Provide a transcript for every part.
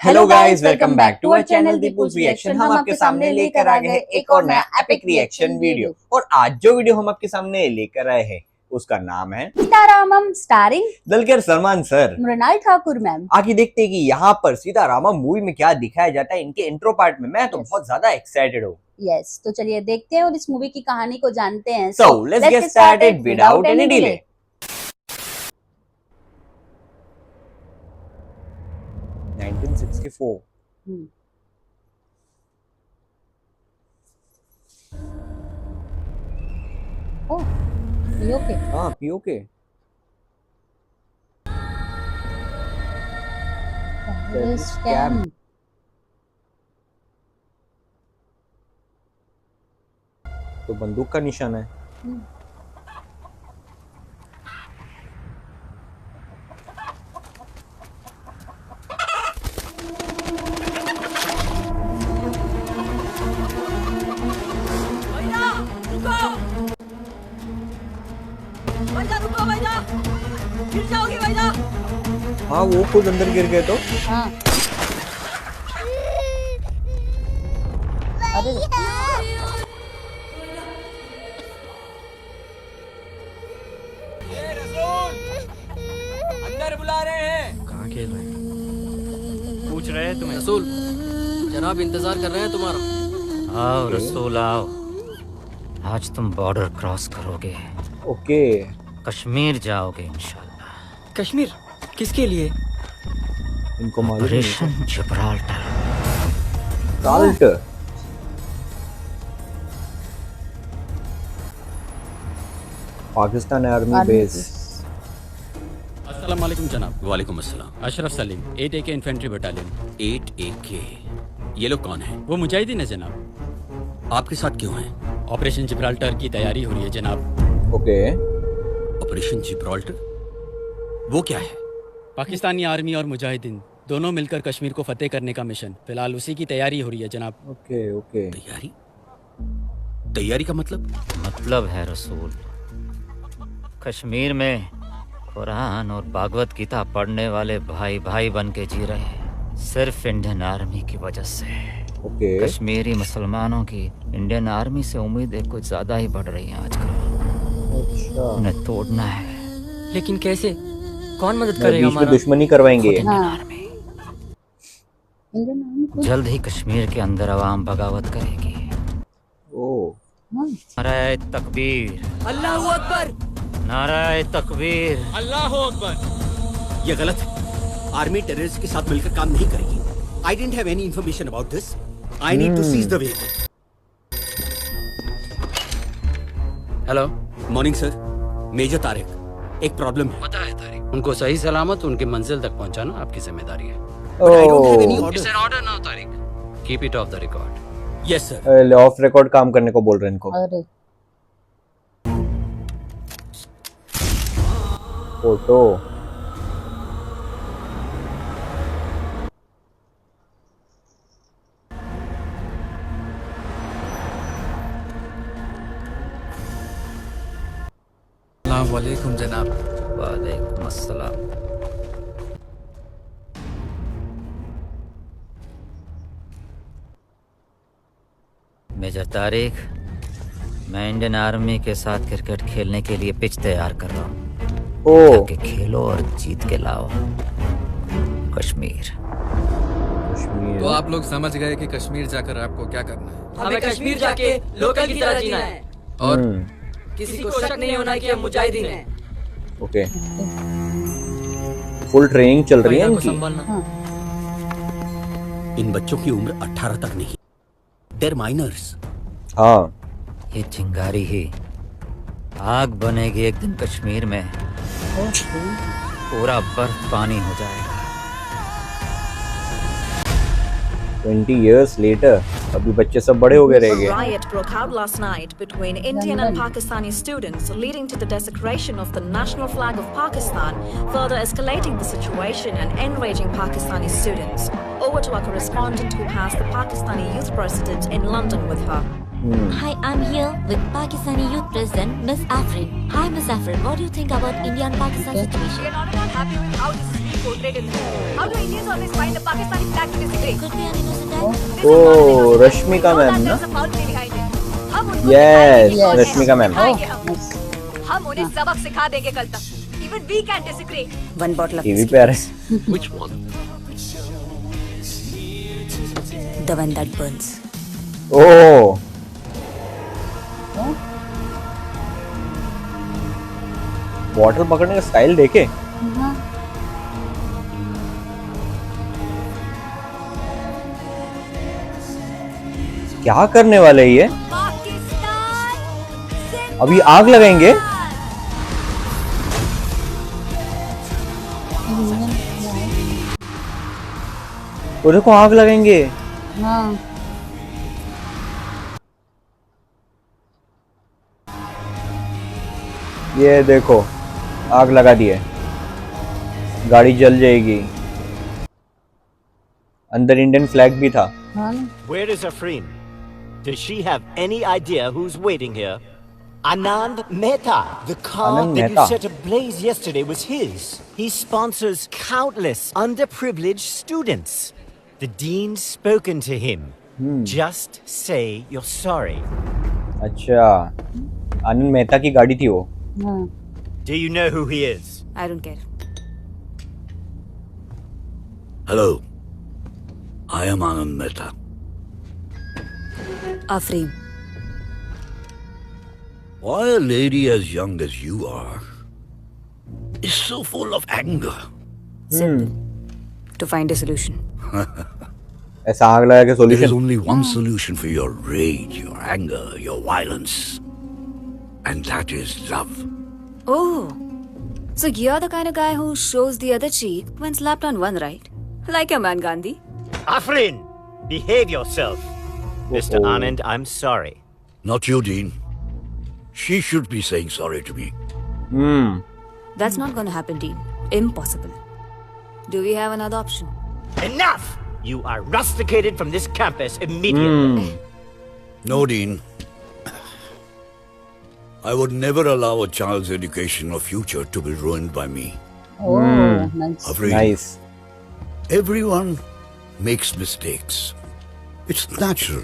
Hello guys, welcome back to our channel Deepu's reaction. हम आपके सामने लेकर आ गए एक और नया एपिक रिएक्शन वीडियो। और आज जो वीडियो हम आपके सामने लेकर आए हैं उसका नाम है Sitaramam, starring Dulquer Salmaan sir, Mrunal Thakur ma'am. आगे देखते हैं कि यहाँ पर सीतारामम मूवी में क्या दिखाया जाता है इनके इंट्रो पार्ट में। मैं तो बहुत ज्यादा एक्साइटेड हूँ। यस, तो चलिए देखते हैं और इस मूवी की कहानी को जानते हैं। So let's get started without any delay. Oh, PoK. हाँ, पीओके। स्कैम। तो बंदूक का निशान है। रुको भैया, गिर जाओगे भैया। हाँ, वो खुद अंदर गिर गए तो। हाँ। अरे अंदर बुला रहे हैं। कहाँ खेल रहे हैं? पूछ रहे हैं तुम्हें। रसूल, जनाब इंतजार कर रहे हैं तुम्हारा। आओ रसूल आओ, आज तुम बॉर्डर क्रॉस करोगे, ओके। कश्मीर जाओगे इंशाल्लाह। कश्मीर किसके लिए? इनको मालूम operation Gibraltar. Salt. Pakistan army base. अस्सलाम वालेकुम जनाब। वालेकुम अस्सलाम। Ashraf Salim, 8 AK infantry battalion. 8 AK, ये लोग कौन हैं? वो मुजाहिदीन है जनाब। आपके साथ क्यों हैं? ऑपरेशन जिब्राल्टर की तैयारी हो रही है जनाब। ओके। ऑपरेशन जिब्राल्टर वो क्या है? पाकिस्तानी आर्मी और मुजाहिदीन दोनों मिलकर कश्मीर को फतेह करने का मिशन। फिलहाल उसी की तैयारी हो रही है जनाब। Okay okay. तैयारी? तैयारी का मतलब है रसूल, कश्मीर में कुरान और भागवत गीता पढ़ने वाले भाई भाई बन के जी रहे हैं, सिर्फ इंडियन आर्मी की वजह से। ओके। कश्मीरी मुसलमानों की इंडियन आर्मी से उम्मीदें कुछ ज्यादा ही बढ़ रही हैं आजकल। अच्छा। उन्हें तोड़ना है। लेकिन कैसे? कौन मदद करेगा? बीच में दुश्मनी करवाएंगे। इंडियन आर्मी इंडियन आर्मी जल्द ही कश्मीर के अंदर आवाम बगावत करेगी। ओह। नाराए तकबीर, अल्लाहू अकबर। नाराए तकबीर। अल्लाह अकबर। ये गलत है। आर्मी टेररिस्ट के साथ मिलकर काम नहीं करेगी। I didn't have any information about this. I need to seize the vehicle. Hello, morning sir, major Tariq. एक प्रॉब्लम है। पता है तारिक, उनको सही सलामत उनकी मंजिल तक पहुंचाना आपकी जिम्मेदारी है। But I don't have any oh. orders. It's an order now Tariq. Keep it off the record. Yes sir. Of record काम करने को बोल रहे हैं इनको। अरे फोटो। अस्सलाम वालेकुम जनाब। वालेकुम अस्सलाम। मेजर तारिक, मैं इंडियन आर्मी के साथ क्रिकेट खेलने के लिए पिच तैयार कर रहा हूँ। ओह। जाके खेलो और जीत के लाओ कश्मीर। कश्मीर। तो आप लोग समझ गए कि कश्मीर जाकर आपको क्या करना है। हमें कश्मीर जाके लोकल की तरह जीना है और किसी को शक नहीं होना कि हम मुजाहिदीन हैं। ओके। फुल ट्रेनिंग चल रही है महिला को इनकी। संभालना। इन बच्चों की उम्र 18 तक नहीं। They're minors. हाँ। ये चिंगारी ही आग बनेगी एक दिन कश्मीर में, पूरा बर्फ पानी हो जाएगा। 20 years later, अभी बच्चे सब बड़े हो गए रहेंगे। A riot broke out last night between Indian and Pakistani students, leading to the desecration of the national flag of Pakistan, further escalating the situation and enraging Pakistani students. Over to our correspondent who has the Pakistani youth president in London with her. Hi, I'm here with Pakistani Youth President, Miss Afrin. Hi, Miss Afrin. What do you think about India and Pakistan situation? We are not at all happy with how this is being portrayed in the film. How do Indians always find the Pakistani flag to ओ Rashmika ma'am ना? Yes Yes. Rashmika ma'am. हम उन्हें सबक सिखा देंगे कल तक. Even we can disagree. One bottle of TV पे आ रहे। Which one? the one that burns. ओ बॉटल पकड़ने का स्टाइल देखे। क्या करने वाले ये? अभी आग लगाएंगे? वो देखो आग लगाएंगे। हाँ ये देखो आग लगा दिए, गाड़ी जल जाएगी। अंदर इंडियन फ्लैग भी था। हाँ ना। Where is Afreen? Does she have any idea who's waiting here? Anand Mehta. The car Anand that you Mehta. set ablaze yesterday was his. He sponsors countless underprivileged students. The dean's spoken to him. Just say you're sorry. अच्छा आनंद मेहता की गाड़ी थी वो। हाँ Do you know who he is? I don't care. Hello. I am Anand Mehta. Afreen. Why a lady as young as you are is so full of anger? To find a solution. ऐसा आग लगा के There is solution. only one solution for your rage, your anger, your violence. And that is love. Oh, so you're the kind of guy who shows the other cheek when slapped on one, right? Like your man Gandhi. Afreen, behave yourself. Mr. Oh. Anand, I'm sorry. Not you, Dean. She should be saying sorry to me. That's not gonna happen, Dean. Impossible. Do we have another option? Enough! You are rusticated from this campus immediately. No, Dean. I would never allow a child's education or future to be ruined by me. Oh, nice. Afraid. Nice. Everyone makes mistakes. It's natural.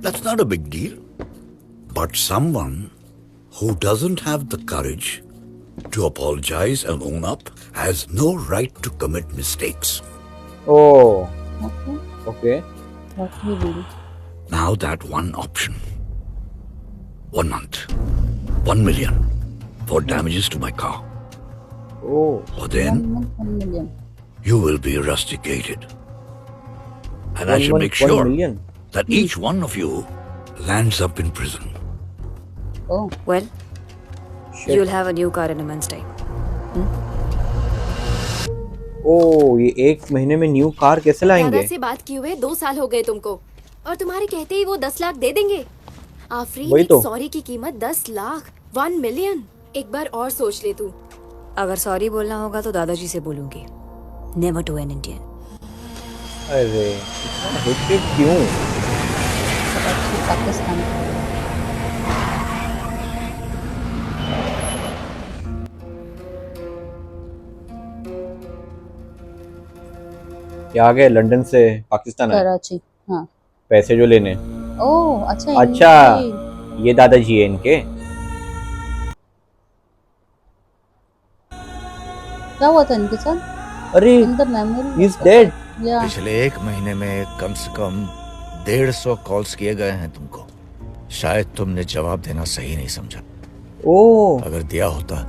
That's not a big deal. But someone who doesn't have the courage to apologize and own up has no right to commit mistakes. ओ Okay. Okay. What we will. Now that one option. 1 month. 1 million for damages to my car. ओ Or then 1 million. you will be rusticated. And I shall make 1 sure million। that each one of you lands up in prison. Oh, Well, Shit। you'll have a new car in a month's time. ओ ये एक महीने में new car कैसे लाएंगे? दादा से बात किए हुए 2 साल हो गए तुमको, और तुम्हारे कहते ही वो 10 लाख दे देंगे। आफरीन, वही एक तो। सॉरी की कीमत 10 लाख, 1 मिलियन। एक बार और सोच ले तू। अगर सॉरी बोलना होगा तो दादाजी से बोलूंगी. Never to an Indian. अरे इतना हेट्रेड क्यों? पाकिस्तान। क्या आ गए लंदन से पाकिस्तान आए कराची। हाँ। पैसे जो लेने। ओह अच्छा। अच्छा ये दादाजी है इनके। क्या हुआ था इनके साथ? अरे In the memory. He is dead. Yeah. पिछले 1 महीने में कम से कम 150 कॉल्स किए गए हैं तुमको। शायद तुमने जवाब देना सही नहीं समझा। ओह अगर दिया होता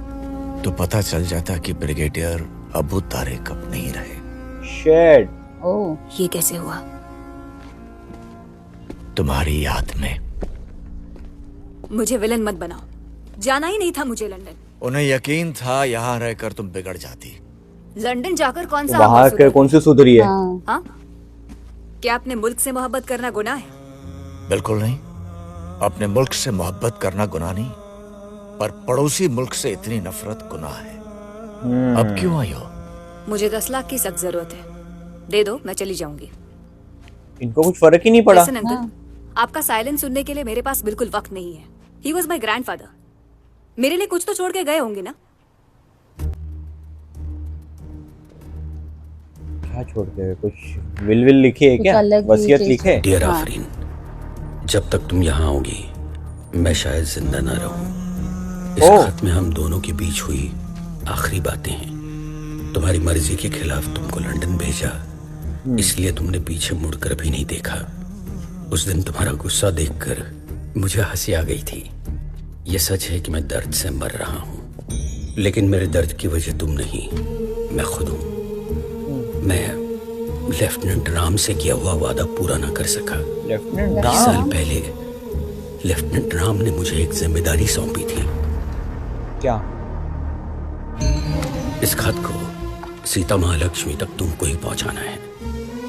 तो पता चल जाता कि ब्रिगेडियर अबू तारिक अब नहीं रहे। शेड। ओह ये कैसे हुआ? तुम्हारी याद में। मुझे विलन मत बनाओ. जाना ही नहीं था मुझे लंदन. उन्हें यकीन था यहाँ रहकर तुम बिगड़ जाती। लंदन जाकर कौन सा वहां के कौन सी सुधरी है? हाँ? क्या अपने मुल्क से मोहब्बत करना गुनाह है? बिल्कुल नहीं। अपने मुल्क से मोहब्बत करना गुनाह नहीं, पर पड़ोसी मुल्क से इतनी नफरत गुनाह है। अब क्यों आई हो? मुझे 10 लाख की सख्त जरूरत है. दे दो, मैं चली जाऊंगी. इनको कुछ फर्क ही नहीं पड़ा। Listen, uncle, आपका साइलेंस सुनने के लिए मेरे पास बिल्कुल वक्त नहीं है. He was my grandfather. मेरे लिए कुछ तो छोड़ के गए होंगे ना? क्या छोड़ते हुए? कुछ विल लिखी है कुछ क्या? अलग ही वसीयत चीज़। लिखे? डियर हाँ। आफरीन, जब तक तुम यहाँ होगी मैं शायद जिंदा ना रहूं। इस ओह। खत में हम दोनों के बीच हुई आखिरी बातें हैं। तुम्हारी मर्जी के खिलाफ तुमको लंदन भेजा, इसलिए तुमने पीछे मुड़कर भी नहीं देखा। उस दिन तुम्हारा गुस्सा देखकर मुझे हंसी आ गई थी। ये सच है कि मैं दर्द से मर रहा हूँ, लेकिन मेरे दर्द की वजह तुम नहीं, मैं खुद हूँ। मैं लेफ्टिनेंट राम से किया हुआ वादा पूरा ना कर सका। लेफ्टिनेंट 20 राम? साल पहले लेफ्टिनेंट राम ने मुझे एक जिम्मेदारी सौंपी थी। क्या? इस खत को सीता महालक्ष्मी तक तुमको ही पहुंचाना है।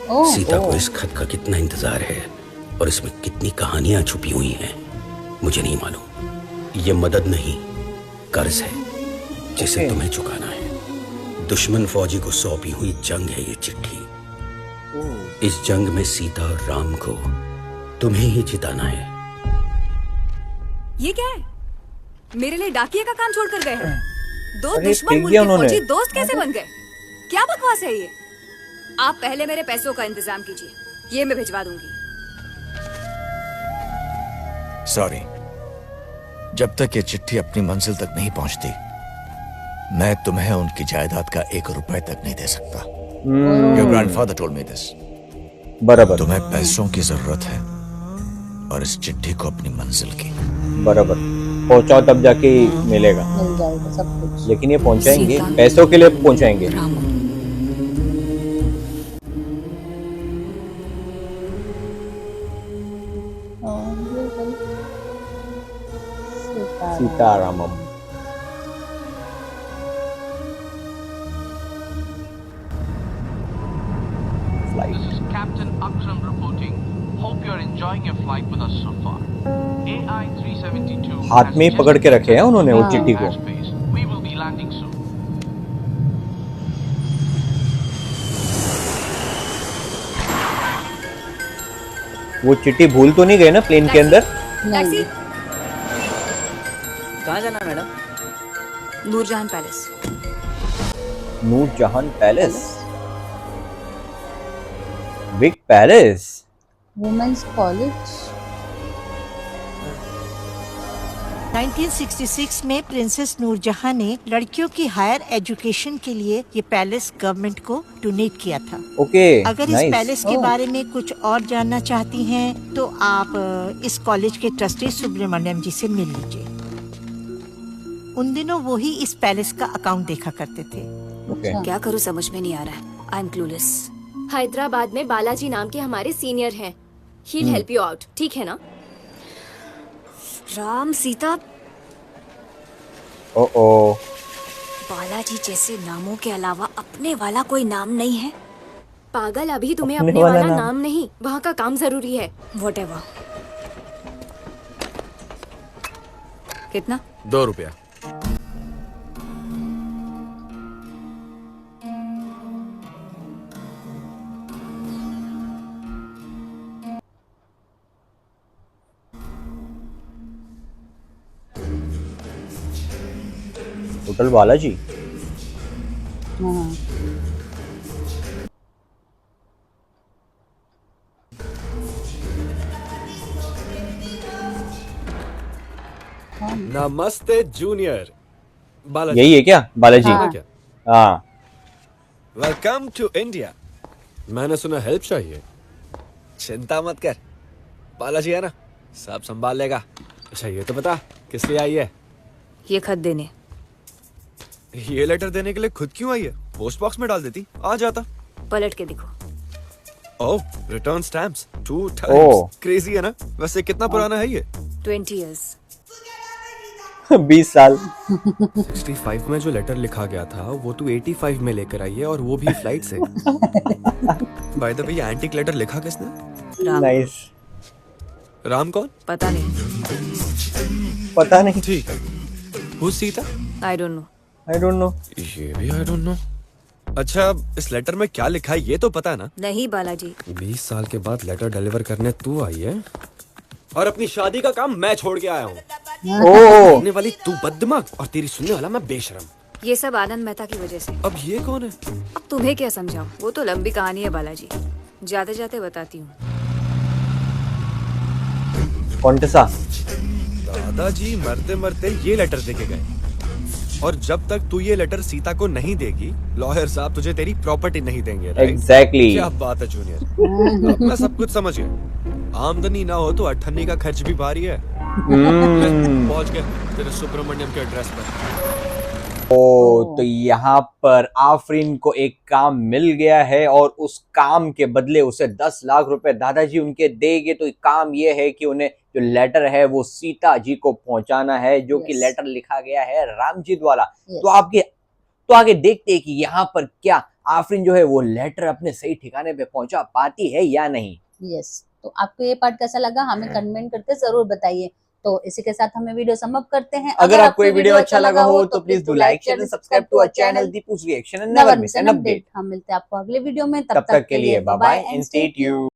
ओह। सीता को इस खत का कितना इंतजार है और इसमें कितनी कहानियां छुपी हुई हैं मुझे नहीं मालूम। ये मदद नहीं, कर्ज है जिसे तुम्हें चुकाना है। दुश्मन फौजी को सौंपी हुई जंग है ये चिट्ठी। इस जंग में सीता और राम को तुम्हें ही जिताना है। ये क्या है? मेरे लिए डाकिया का काम छोड़कर गए हैं। दो अरे, दुश्मन फेंक मुल्क दिया के उन्होंने। फौजी दोस्त कैसे बन गए? क्या बकवास है ये? आप पहले मेरे पैसों का इंतजाम कीजिए, ये मैं भिजवा दूंगी। सॉरी, जब तक ये चिट्ठी अपनी मंजिल तक नहीं पहुंचती मैं तुम्हें उनकी जायदाद का 1 रुपए तक नहीं दे सकता। Your grandfather told me this. बराबर। तुम्हें पैसों की जरूरत है और इस चिट्ठी को अपनी मंजिल की। बराबर, पहुंचाओ तब जाके मिलेगा। मिल जाएगा सब कुछ। लेकिन ये पहुंचाएंगे, सीता। पैसों के लिए पहुंचाएंगे। Sita Ramam. This is Captain Akram reporting. Hope you're enjoying your flight with us so far. AI 372 हाथ में ही पकड़ के रखे हैं उन्होंने वो चिट्ठी को। We will be landing soon. वो चिट्ठी भूल तो नहीं गए ना प्लेन के अंदर? टैक्सी। कहाँ जाना madam? Noorjahan palace. Noorjahan palace, big palace. Women's college. 1966 में प्रिंसेस नूरजहां ने लड़कियों की हायर एजुकेशन के लिए ये पैलेस गवर्नमेंट को डोनेट किया था। ओके, अगर इस पैलेस के बारे में कुछ और जानना चाहती हैं तो आप इस कॉलेज के ट्रस्टी सुब्रमण्यम जी से मिल लीजिए। उन दिनों वो ही इस पैलेस का अकाउंट देखा करते थे। क्या करूं समझ में नहीं आ रहा है। I am clueless. हैदराबाद में बालाजी नाम के हमारे सीनियर हैं। He'll help you out, ठीक है ना? राम सीता ओ बालाजी जैसे नामों के अलावा अपने वाला कोई नाम नहीं है। पागल, अभी तुम्हें अपने अपने वाला वाला नाम नाम नहीं, वहाँ का काम जरूरी है। Whatever। कितना? 2 रुपया। होटल बालाजी। हाँ। नमस्ते जूनियर। बालाजी। यही है क्या बालाजी? हाँ। क्या? हाँ। Welcome to India. मैंने सुना हेल्प चाहिए। चिंता मत कर, बालाजी है ना, सब संभाल लेगा। अच्छा ये तो बता किस लिए आई है? ये खत देने। ये लेटर देने के लिए खुद क्यों आई है? पोस्ट बॉक्स में डाल देती, आ जाता। पलट के देखो। ओह, रिटर्न स्टैम्प्स 2 ओह। टाइम्स। क्रेजी है ना? वैसे कितना पुराना है ये? 20 years। 20 साल। 65 में जो लेटर लिखा गया था वो तू 85 में लेकर आई है, और वो भी फ्लाइट से। बाय द वे, ये एंटीक लेटर लिखा किसने? राम। नाइस। राम कौन? पता नहीं। पता नहीं। ठीक है। Who's Sita? I don't know. I don't know. ये भी आई डोंट नो। अच्छा, इस लेटर में क्या लिखा है ये तो पता है ना? नहीं बालाजी। 20 साल के बाद लेटर डिलीवर करने तू आई है, और अपनी शादी का काम मैं छोड़ के आया हूँ। ओह। सुनने वाली तू बददिमाग और तेरी सुनने वाला मैं बेशरम। ये सब आनंद मेहता की वजह से। अब ये कौन है? अब तुम्हें क्या समझाऊं, वो तो लंबी कहानी है बालाजी, जाते जाते बताती हूँ। कौन-सा? दादाजी मरते मरते ये लेटर देके गए, और जब तक तू ये लेटर सीता को नहीं देगी, लॉयर साहब तुझे तेरी प्रॉपर्टी नहीं देंगे। Exactly. क्या बात है जूनियर, अब मैं सब कुछ समझ गया। आमदनी ना हो तो अठन्नी का खर्च भी भारी है। पहुंच गए तेरे सुब्रमण्यम के एड्रेस पर। तो यहाँ पर आफरीन को एक काम मिल गया है और उस काम के बदले उसे 10 लाख रुपए दादाजी उनके देंगे। तो काम ये है कि उन्हें जो लेटर है वो सीता जी को पहुंचाना है, जो कि लेटर लिखा गया है रामजी द्वारा। तो आगे देखते हैं कि यहाँ पर क्या आफरीन जो है वो लेटर अपने सही ठिकाने पे पहुंचा पाती है या नहीं। यस, तो आपको ये पार्ट कैसा लगा हमें कमेंट करके जरूर बताइए। तो इसी के साथ हमें वीडियो समाप्त करते हैं। अगर आपको ये वीडियो अच्छा लगा हो तो please do like, share and subscribe to our channel Deepu's reaction and never miss an update. हम मिलते हैं आपको अगले वीडियो में, तब तक के लिए bye bye and stay tuned.